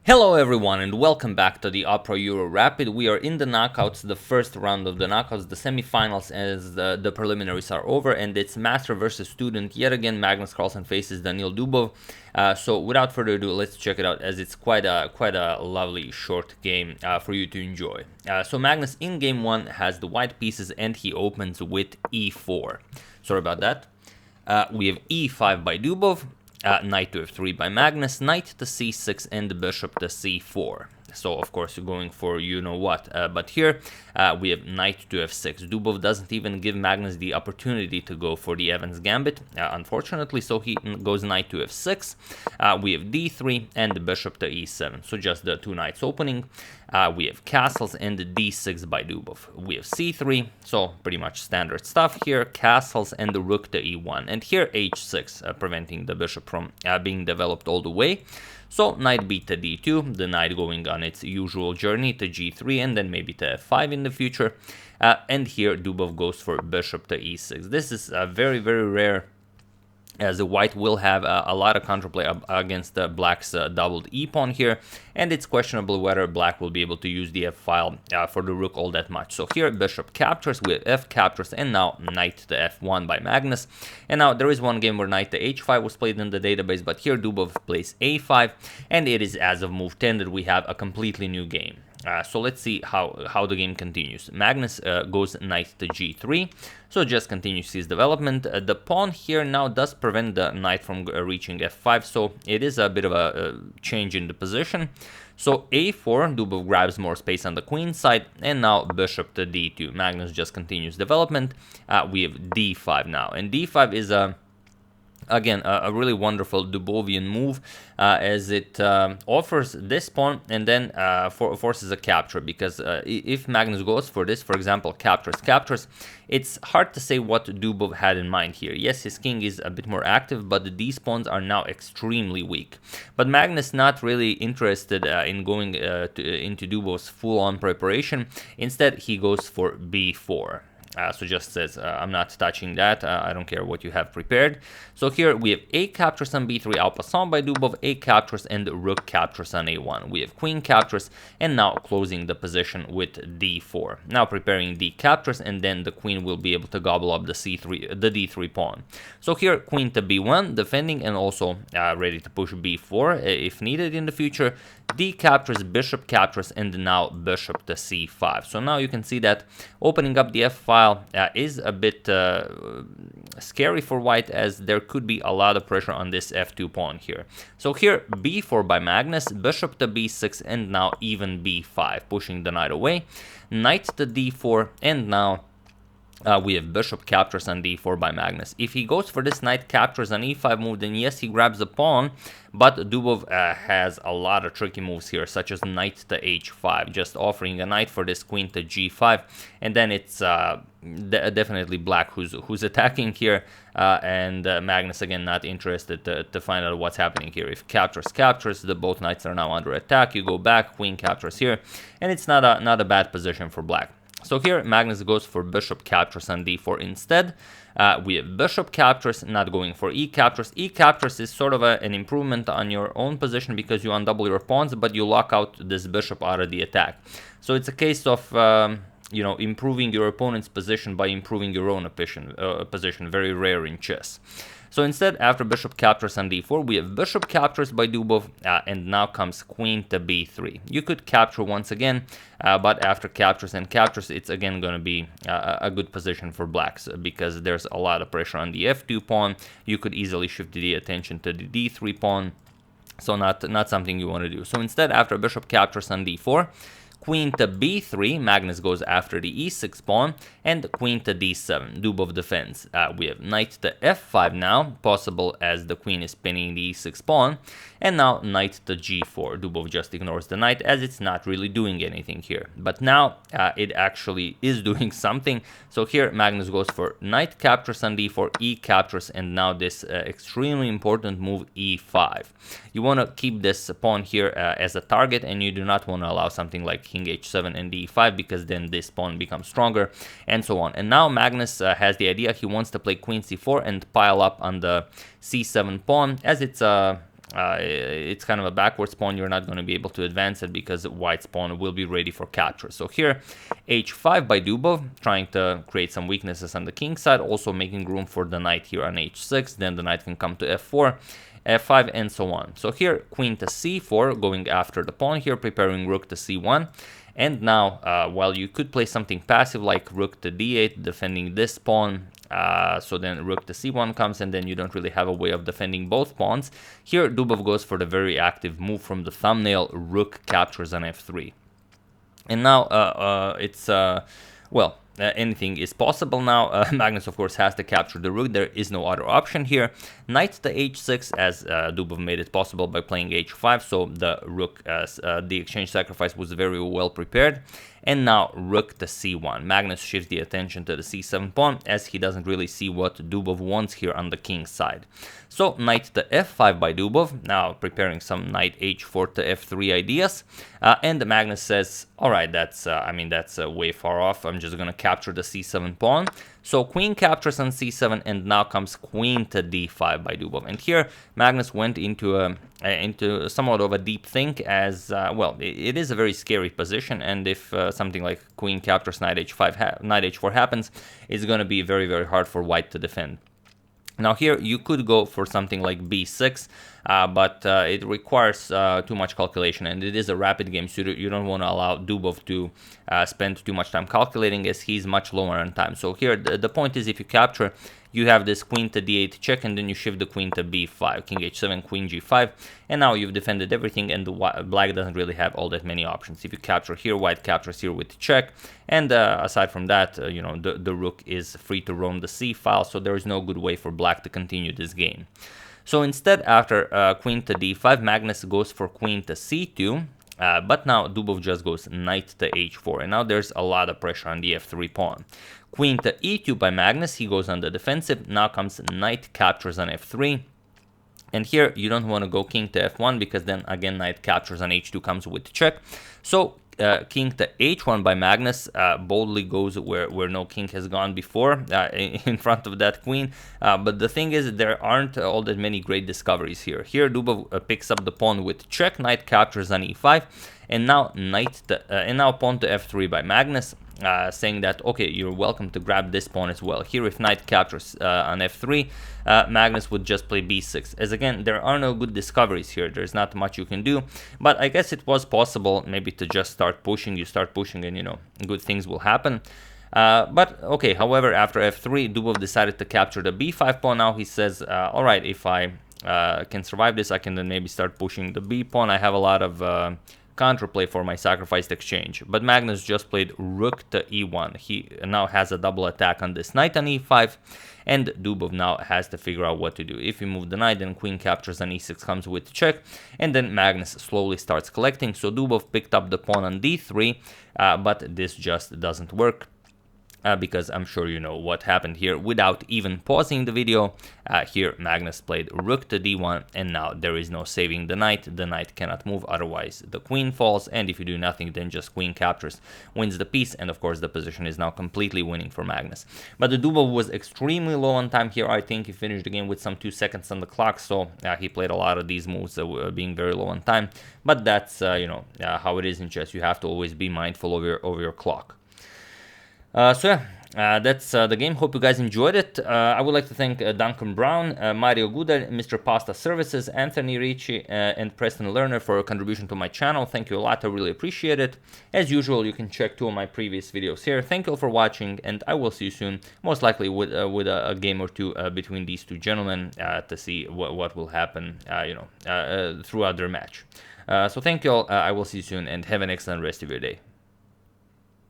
Hello everyone and welcome back to the Opera Euro Rapid. We are in the knockouts, the first round of the knockouts, the semifinals as the preliminaries are over, and it's master versus student. Yet again, Magnus Carlsen faces Daniil Dubov. So without further ado, let's check it out, as it's quite a lovely short game for you to enjoy. So Magnus in game 1 has the white pieces and he opens with e4. Sorry about that. We have e5 by Dubov. Knight to f3 by Magnus, knight to c6, and the bishop to c4. So, of course, you're going for you-know-what. But here, we have knight to f6. Dubov doesn't even give Magnus the opportunity to go for the Evans Gambit, unfortunately, so he goes knight to f6. We have d3 and the bishop to e7. So, just the two knights opening. We have castles and d6 by Dubov. We have c3, so pretty much standard stuff here. Castles and the rook to e1. And here, h6, preventing the bishop from being developed all the way. So knight b to d2, the knight going on its usual journey to g3 and then maybe to f5 in the future. And here Dubov goes for bishop to e6. This is very, very rare, as the white will have a lot of counterplay against black's doubled e-pawn here, and it's questionable whether black will be able to use the f-file for the rook all that much. So here bishop captures with f captures, and now knight to f1 by Magnus. And now there is one game where knight to h5 was played in the database, but here Dubov plays a5, and it is as of move 10 that we have a completely new game. So let's see how the game continues. Magnus goes knight to g3, so just continues his development. The pawn here now does prevent the knight from reaching f5, so it is a bit of a change in the position. So a4, Dubov grabs more space on the queen side, and now bishop to d2. Magnus just continues development. We have d5 now, and d5 is again, a really wonderful Dubovian move, as it offers this pawn and then forces a capture, because if Magnus goes for this, for example, captures, it's hard to say what Dubov had in mind here. Yes, his king is a bit more active, but these pawns are now extremely weak. But Magnus not really interested in going into Dubov's full-on preparation. Instead, he goes for b4. So just says, I'm not touching that, I don't care what you have prepared. So here we have a captures on b3 en passant by Dubov, a captures, and rook captures on a1. We have queen captures, and now closing the position with d4. Now preparing d captures, and then the queen will be able to gobble up the d3 pawn. So here queen to b1, defending, and also ready to push b4 if needed in the future. D captures, bishop captures, and now bishop to c5. So now you can see that opening up the f-file is a bit scary for white, as there could be a lot of pressure on this f2 pawn here. So here b4 by Magnus, bishop to b6, and now even b5, pushing the knight away. Knight to d4, and now we have bishop captures on d4 by Magnus. If he goes for this knight captures on e5 move, then yes, he grabs the pawn, but Dubov has a lot of tricky moves here, such as knight to h5, just offering a knight for this queen to g5, and then it's definitely black who's attacking here, and Magnus again not interested to find out what's happening here. If captures, the both knights are now under attack. You go back, queen captures here, and it's not a bad position for black. So here Magnus goes for bishop captures on d4 instead. We have bishop captures, not going for e captures. E captures is sort of an improvement on your own position, because you undouble your pawns, but you lock out this bishop out of the attack. So it's a case of improving your opponent's position by improving your own position. Very rare in chess. So instead, after bishop captures on d4, we have bishop captures by Dubov, and now comes queen to b3. You could capture once again, but after captures and captures, it's again going to be a good position for blacks, because there's a lot of pressure on the f2 pawn. You could easily shift the attention to the d3 pawn, so not something you want to do. So instead, after bishop captures on d4, queen to b3, Magnus goes after the e6 pawn, and queen to d7, Dubov defends. We have knight to f5 now, possible as the queen is pinning the e6 pawn, and now knight to g4. Dubov just ignores the knight, as it's not really doing anything here. But now it actually is doing something. So here Magnus goes for knight captures on d4, e captures, and now this extremely important move e5. You want to keep this pawn here as a target, and you do not want to allow something like king h7 and d5, because then this pawn becomes stronger, and so on. And now Magnus has the idea he wants to play queen c4 and pile up on the c7 pawn, as it's it's kind of a backwards pawn. You're not going to be able to advance it because white's pawn will be ready for capture. So here, h5 by Dubov, trying to create some weaknesses on the king side, also making room for the knight here on h6. Then the knight can come to f4, f5, and so on. So here, queen to c4, going after the pawn here, preparing rook to c1. And now, while you could play something passive like rook to d8, defending this pawn, so then rook to c1 comes, and then you don't really have a way of defending both pawns. Here, Dubov goes for the very active move from the thumbnail, rook captures on f3. And now well, anything is possible now. Magnus, of course, has to capture the rook. There is no other option here. Knight to h6, as Dubov made it possible by playing h5, so the rook, the exchange sacrifice was very well prepared. And now rook to c1. Magnus shifts the attention to the c7 pawn, as he doesn't really see what Dubov wants here on the king's side. So knight to f5 by Dubov, now preparing some knight h4 to f3 ideas. And Magnus says, all right, that's way far off. I'm just going to capture the c7 pawn. So queen captures on c7, and now comes queen to d5 by Dubov. And here Magnus went into somewhat of a deep think, as well, it is a very scary position, and if something like queen captures knight h5, knight h4 happens, it's going to be very, very hard for white to defend. Now here you could go for something like b6, but it requires too much calculation, and it is a rapid game, so you don't want to allow Dubov to spend too much time calculating, as he's much lower on time. So here the point is, if you capture, you have this queen to d8 check, and then you shift the queen to b5, king h7, queen g5, and now you've defended everything, and the black doesn't really have all that many options. If you capture here, white captures here with check, and aside from that, you know, the rook is free to roam the c file, so there is no good way for black to continue this game. So instead, after queen to d5, Magnus goes for queen to c2, but now Dubov just goes knight to h4, and now there's a lot of pressure on the f3 pawn. Queen to e2 by Magnus, he goes on the defensive. Now comes knight captures on f3. And here you don't want to go king to f1, because then again knight captures on h2 comes with check. So king to h1 by Magnus boldly goes where no king has gone before, in front of that queen. But the thing is, there aren't all that many great discoveries here. Here Dubov picks up the pawn with check, knight captures on e5, and now pawn to f3 by Magnus. Saying that, okay, you're welcome to grab this pawn as well. Here, if knight captures on f3, Magnus would just play b6. As again, there are no good discoveries here. There's not much you can do. But I guess it was possible maybe to just start pushing. You start pushing, and, you know, good things will happen. But okay, however, after f3, Dubov decided to capture the b5 pawn. Now he says, all right, if I can survive this, I can then maybe start pushing the b pawn. I have a lot of counterplay for my sacrificed exchange, but Magnus just played rook to e1. He now has a double attack on this knight on e5, and Dubov now has to figure out what to do. If you move the knight, then queen captures on e6 comes with check, and then Magnus slowly starts collecting. So Dubov picked up the pawn on d3, but this just doesn't work. Because I'm sure you know what happened here. Without even pausing the video, here Magnus played rook to d1, and now there is no saving the knight. The knight cannot move, otherwise the queen falls, and if you do nothing, then just queen captures, wins the piece, and of course the position is now completely winning for Magnus. But the Dubov was extremely low on time here. I think he finished the game with some 2 seconds on the clock, so he played a lot of these moves being very low on time. But that's how it is in chess. You have to always be mindful of your clock. So yeah, that's the game. Hope you guys enjoyed it. I would like to thank Duncan Brown, Mario Gudel, Mr. Pasta Services, Anthony Ricci, and Preston Lerner for a contribution to my channel. Thank you a lot. I really appreciate it. As usual, you can check 2 of my previous videos here. Thank you all for watching, and I will see you soon, most likely with a game or 2 between these 2 gentlemen to see what will happen throughout their match. So thank you all. I will see you soon, and have an excellent rest of your day.